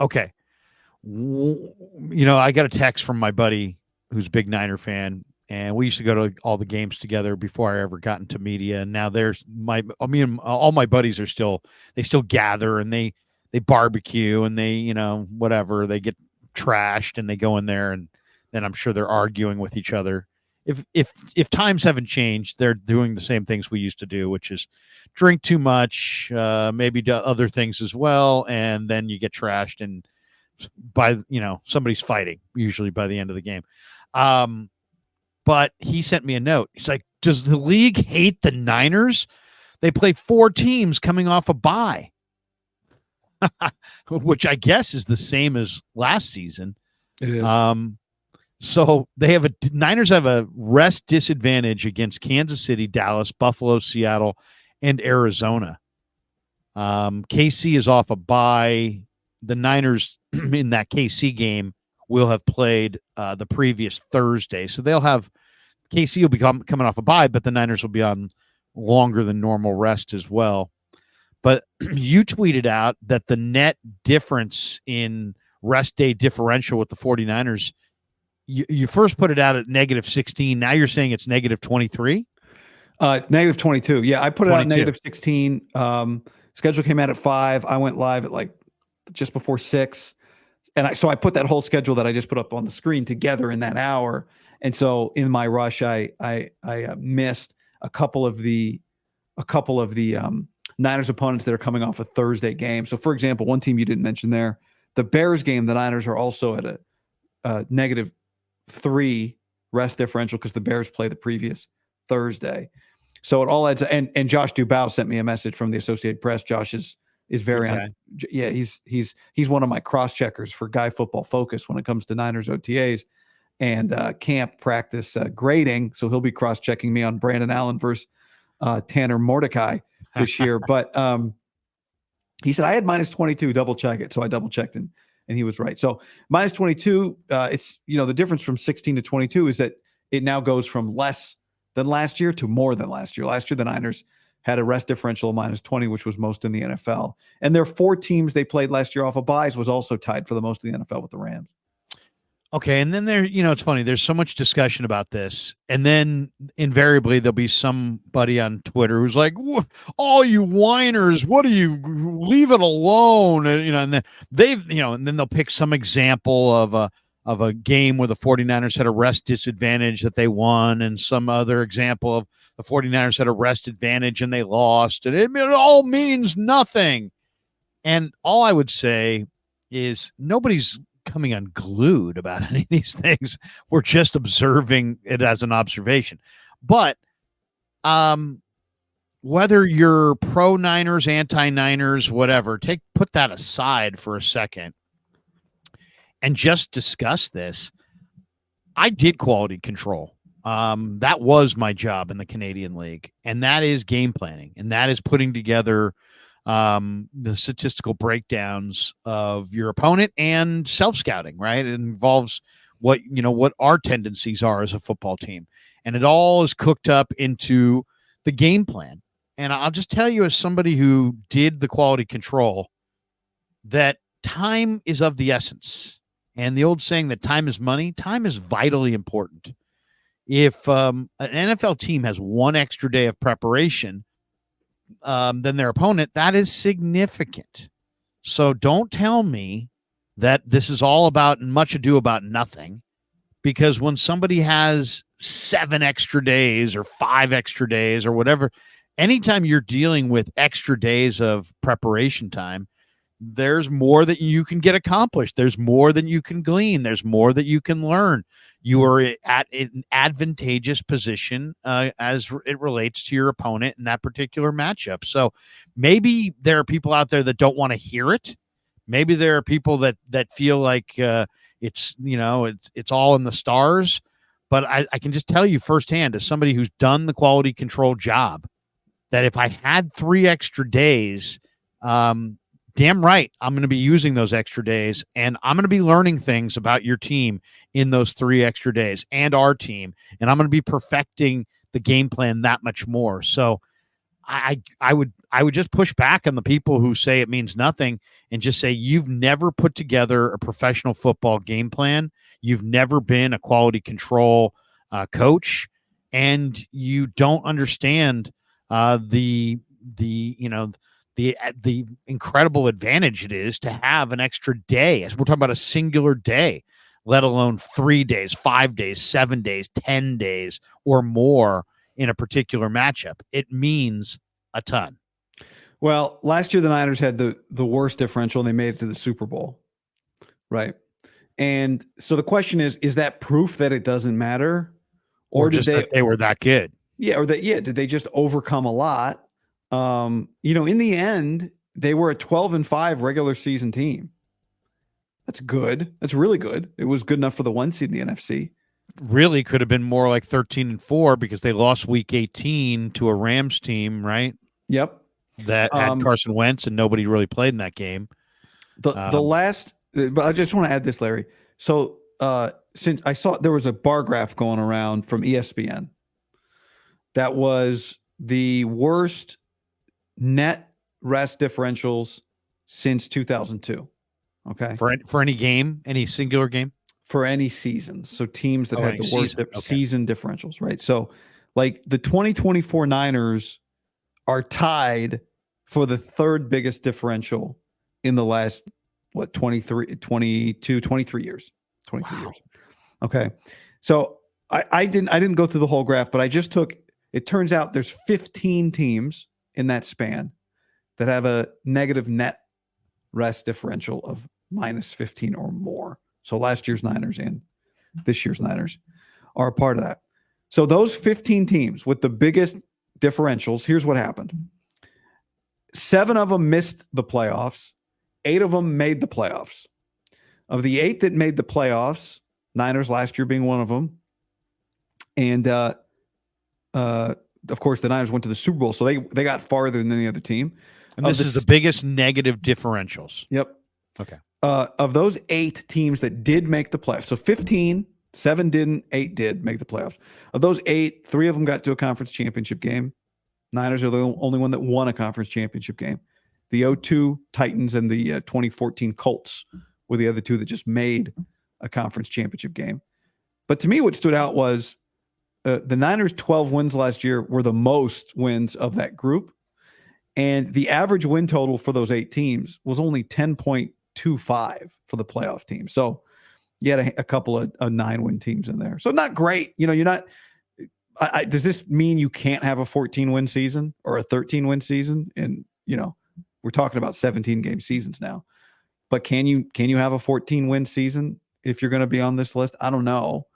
Okay. I got a text from my buddy who's a big Niner fan, and we used to go to all the games together before I ever got into media. And now me and all my buddies they still gather and they barbecue and they, whatever, they get trashed and they go in there and then I'm sure they're arguing with each other. If times haven't changed, they're doing the same things we used to do, which is drink too much, maybe do other things as well, and then you get trashed and somebody's fighting usually by the end of the game. But he sent me a note. He's like, does the league hate the Niners? They play 4 teams coming off a bye, which I guess is the same as last season. It is. So Niners have a rest disadvantage against Kansas City, Dallas, Buffalo, Seattle, and Arizona. KC is off a bye. The Niners in that KC game will have played the previous Thursday. So KC will be coming off a bye, but the Niners will be on longer than normal rest as well. But you tweeted out that the net difference in rest day differential with the 49ers, you first put it out at -16. Now you're saying it's -23? -22. Yeah, I put it out at -16. Schedule came out at 5. I went live at just before 6. And so I put that whole schedule that I just put up on the screen together in that hour. And so in my rush, I missed a couple of the Niners opponents that are coming off a Thursday game. So for example, one team you didn't mention there, the Bears game, the Niners are also at a -3 rest differential because the Bears play the previous Thursday. So it all adds. And Josh Dubow sent me a message from the Associated Press. Josh is very he's one of my cross checkers for Guy Football Focus when it comes to Niners OTAs and camp practice grading. So he'll be cross checking me on Brandon Allen versus Tanner Mordecai this year. But he said I had -22. Double check it. So I double checked and he was right. So -22. It's the difference from 16 to 22 is that it now goes from less than last year to more than last year. Last year the Niners had a rest differential of -20, which was most in the NFL. And their 4 teams they played last year off of buys was also tied for the most in the NFL with the Rams. Okay, and then it's funny. There's so much discussion about this, and then invariably there'll be somebody on Twitter who's like, "All you whiners, what do you leave it alone?" And then and then they'll pick some example of a game where the 49ers had a rest disadvantage that they won, and some other example of the 49ers had a rest advantage and they lost, and it all means nothing. And all I would say is nobody's coming unglued about any of these things. We're just observing it as an observation. But whether you're pro Niners, anti Niners, whatever, put that aside for a second and just discuss this. I did quality control. That was my job in the Canadian League, and that is game planning, and that is putting together the statistical breakdowns of your opponent and self-scouting, right? It involves what our tendencies are as a football team, and it all is cooked up into the game plan. And I'll just tell you, as somebody who did the quality control, that time is of the essence. And the old saying that time is money, time is vitally important. If an NFL team has 1 extra day of preparation than their opponent, that is significant. So don't tell me that this is all about much ado about nothing, because when somebody has 7 extra days or 5 extra days or whatever, anytime you're dealing with extra days of preparation time, there's more that you can get accomplished. There's more that you can glean. There's more that you can learn. You are at an advantageous position as it relates to your opponent in that particular matchup. So maybe there are people out there that don't want to hear it. Maybe there are people that feel like it's all in the stars. But I can just tell you firsthand, as somebody who's done the quality control job, that if I had 3 extra days, damn right, I'm going to be using those extra days, and I'm going to be learning things about your team in those 3 extra days and our team, and I'm going to be perfecting the game plan that much more. So I would just push back on the people who say it means nothing and just say you've never put together a professional football game plan. You've never been a quality control coach, and you don't understand the the incredible advantage it is to have an extra day. As we're talking about a singular day, let alone 3 days, 5 days, 7 days, 10 days, or more in a particular matchup. It means a ton. Well, last year the Niners had the worst differential and they made it to the Super Bowl. Right. And so the question is that proof that it doesn't matter? Or just that they were that good? Yeah, did they just overcome a lot? In the end, they were a 12-5 regular season team. That's good. That's really good. It was good enough for the 1 seed in the NFC. Really could have been more like 13-4 because they lost week 18 to a Rams team, right? Yep. That had Carson Wentz and nobody really played in that game. But I just want to add this, Larry. So since I saw there was a bar graph going around from ESPN that was the worst net rest differentials since 2002. Okay. For any game, any singular game? For any season. So teams that had the worst season differentials, right? So like the 2024 Niners are tied for the third biggest differential in the last 23 years. 23 years. Okay. So I didn't go through the whole graph, but I just took, it turns out there's 15 teams in that span that have a negative net rest differential of minus 15 or more. So last year's Niners and this year's Niners are a part of that. So those 15 teams with the biggest differentials, here's what happened. 7 of them missed the playoffs. 8 of them made the playoffs. Of the 8 that made the playoffs, Niners last year being one of them, and of course the Niners went to the Super Bowl, so they got farther than any other team. And this is the biggest negative differentials. Yep. Okay. Of those 8 teams that did make the playoffs, so 15, 7 didn't, 8 did make the playoffs. Of those 8, 3 of them got to a conference championship game. Niners are the only one that won a conference championship game. The 2002 Titans and the 2014 Colts were the other 2 that just made a conference championship game. But to me, what stood out was the Niners' 12 wins last year were the most wins of that group. And the average win total for those 8 teams was only 10.25 for the playoff team. So you had a couple of 9-win teams in there. So not great. You're not does this mean you can't have a 14-win season or a 13-win season? And, we're talking about 17-game seasons now. But can you have a 14-win season if you're going to be on this list? I don't know.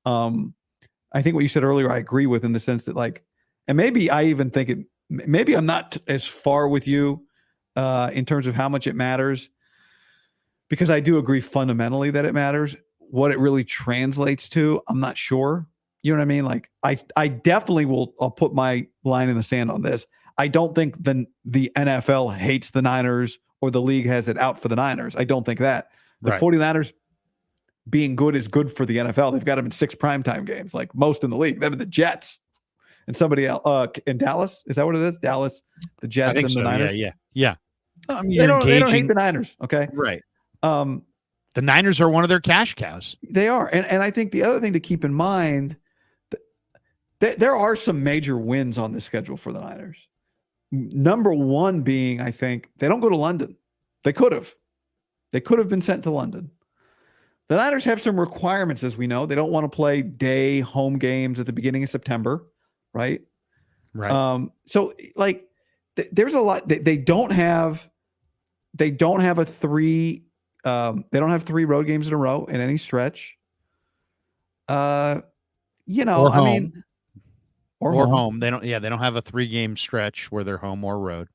I think what you said earlier, I agree with in the sense that and maybe I even think maybe I'm not as far with you in terms of how much it matters, because I do agree fundamentally that it matters. What it really translates to, I'm not sure. You know what I mean? I definitely I'll put my line in the sand on this. I don't think the NFL hates the Niners or the league has it out for the Niners. I don't think that. The 49ers being good is good for the NFL. They've got them in 6 primetime games, like most in the league. Them and the Jets and somebody else in Dallas. Is that what it is? Dallas, the Jets and the Niners. Yeah. I mean, they don't hate the Niners. Okay. Right. The Niners are one of their cash cows. They are. And I think the other thing to keep in mind, there are some major wins on the schedule for the Niners. Number one being, I think, they don't go to London. They could have. They could have been sent to London. The Niners have some requirements, as we know. They don't want to play day home games at the beginning of September, right? Right. So, there's a lot. They don't have a 3. They don't have 3 road games in a row in any stretch. Or home. Or home. They don't have a 3-game stretch where they're home or road.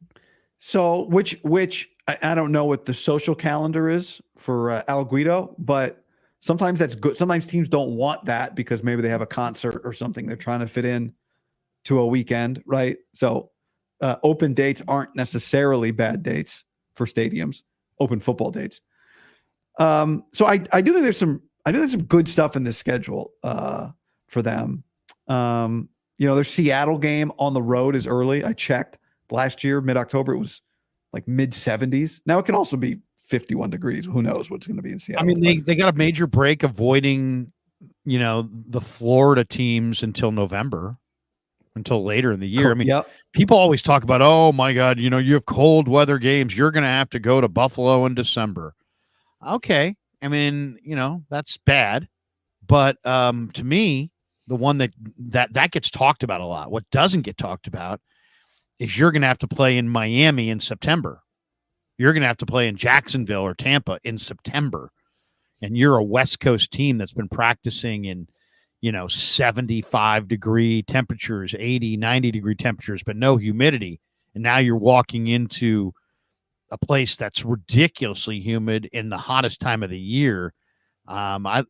So which I don't know what the social calendar is for Al Guido, but sometimes that's good. Sometimes teams don't want that because maybe they have a concert or something they're trying to fit in to a weekend, right? So open dates aren't necessarily bad dates for stadiums, open football dates. So I do think there's some good stuff in this schedule for them. Their Seattle game on the road is early. I checked. last year, mid-October, it was like mid-70s. Now it can also be 51 degrees. Who knows what's going to be in Seattle? I mean, they got a major break avoiding, the Florida teams until November, until later in the year. I mean, people always talk about, oh my God, you have cold weather games. You're going to have to go to Buffalo in December. Okay. I mean, that's bad. But to me, the one that gets talked about a lot, what doesn't get talked about is you're going to have to play in Miami in September. You're going to have to play in Jacksonville or Tampa in September. And you're a West Coast team that's been practicing in, 75-degree temperatures, 80, 90-degree temperatures, but no humidity. And now you're walking into a place that's ridiculously humid in the hottest time of the year. I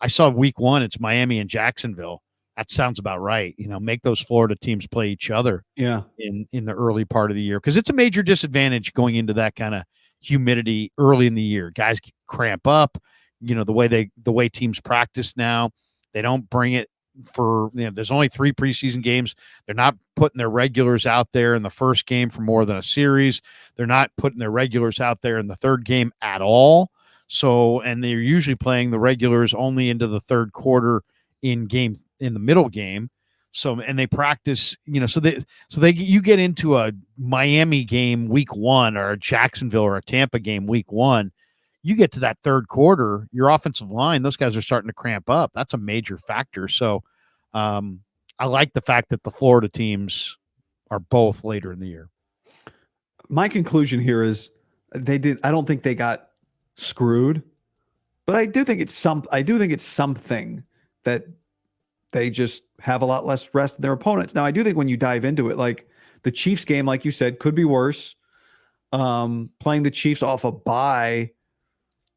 saw week 1, it's Miami and Jacksonville. That sounds about right. Make those Florida teams play each other in the early part of the year, because it's a major disadvantage going into that kind of humidity early in the year. Guys cramp up, the way teams practice now. They don't bring it for, there's only 3 preseason games. They're not putting their regulars out there in the first game for more than a series. They're not putting their regulars out there in the third game at all. So, and they're usually playing the regulars only into the third quarter in the middle game. So, and they practice, you get into a Miami game week 1 or a Jacksonville or a Tampa game week 1. You get to that third quarter, your offensive line, those guys are starting to cramp up. That's a major factor. So I like the fact that the Florida teams are both later in the year. My conclusion here is I don't think they got screwed, but I do think it's something that they just have a lot less rest than their opponents. Now, I do think when you dive into it, like the Chiefs game, like you said, could be worse. Playing the Chiefs off a bye,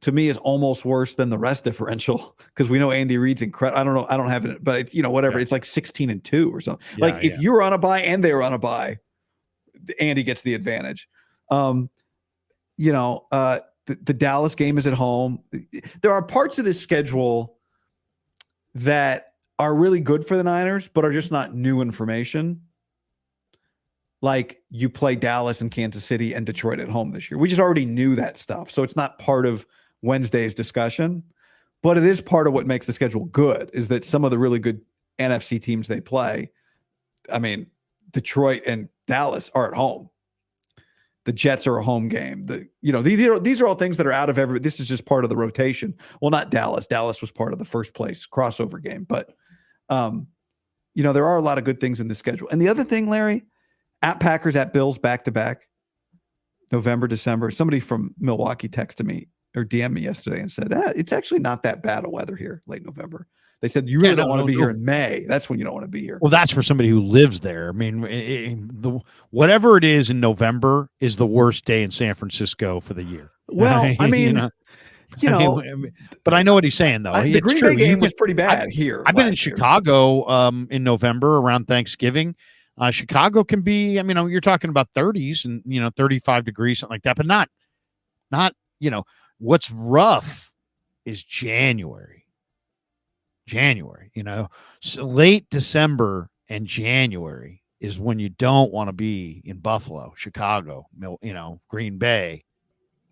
to me, is almost worse than the rest differential, because we know Andy Reid's incredible. I don't know. I don't have it, but it's, whatever. Yeah. It's like 16-2 or something. Yeah, if you're on a bye and they were on a bye, Andy gets the advantage. The Dallas game is at home. There are parts of this schedule that are really good for the Niners, but are just not new information. Like, you play Dallas and Kansas City and Detroit at home this year. We just already knew that stuff. So it's not part of Wednesday's discussion, but it is part of what makes the schedule good, is that some of the really good NFC teams they play, I mean, Detroit and Dallas are at home. The Jets are a home game. These are all things that are out of this is just part of the rotation. Well, not Dallas. Dallas was part of the first place crossover game, but there are a lot of good things in the schedule. And the other thing, Larry, at Packers, at Bills, back-to-back, November, December. Somebody from Milwaukee texted me or DM'd me yesterday and said, it's actually not that bad of weather here late November. They said, you really don't want to be here in May. That's when you don't want to be here. Well, that's for somebody who lives there. I mean, whatever it is in November is the worst day in San Francisco for the year. Well, I mean, but I know what he's saying, though. The Green Bay game was pretty bad here. I've been in Chicago in November around Thanksgiving. Chicago can be, you're talking about 30s and, 35 degrees, something like that, but not, what's rough is January, so late December and January is when you don't want to be in Buffalo, Chicago, Green Bay,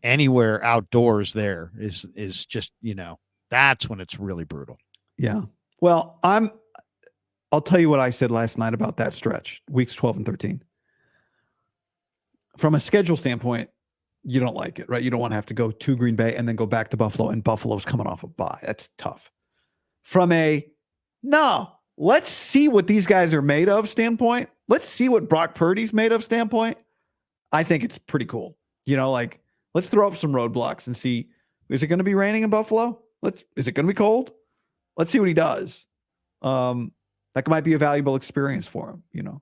anywhere outdoors. There is just, that's when it's really brutal. Yeah. Well, I'll tell you what I said last night about that stretch, weeks 12 and 13. From a schedule standpoint, you don't like it, right? You don't want to have to go to Green Bay and then go back to Buffalo, and Buffalo's coming off a bye. That's tough. From let's see what these guys are made of standpoint. Let's see what Brock Purdy's made of standpoint. I think it's pretty cool. Let's throw up some roadblocks and see, is it going to be raining in Buffalo? Is it going to be cold? Let's see what he does. That might be a valuable experience for him,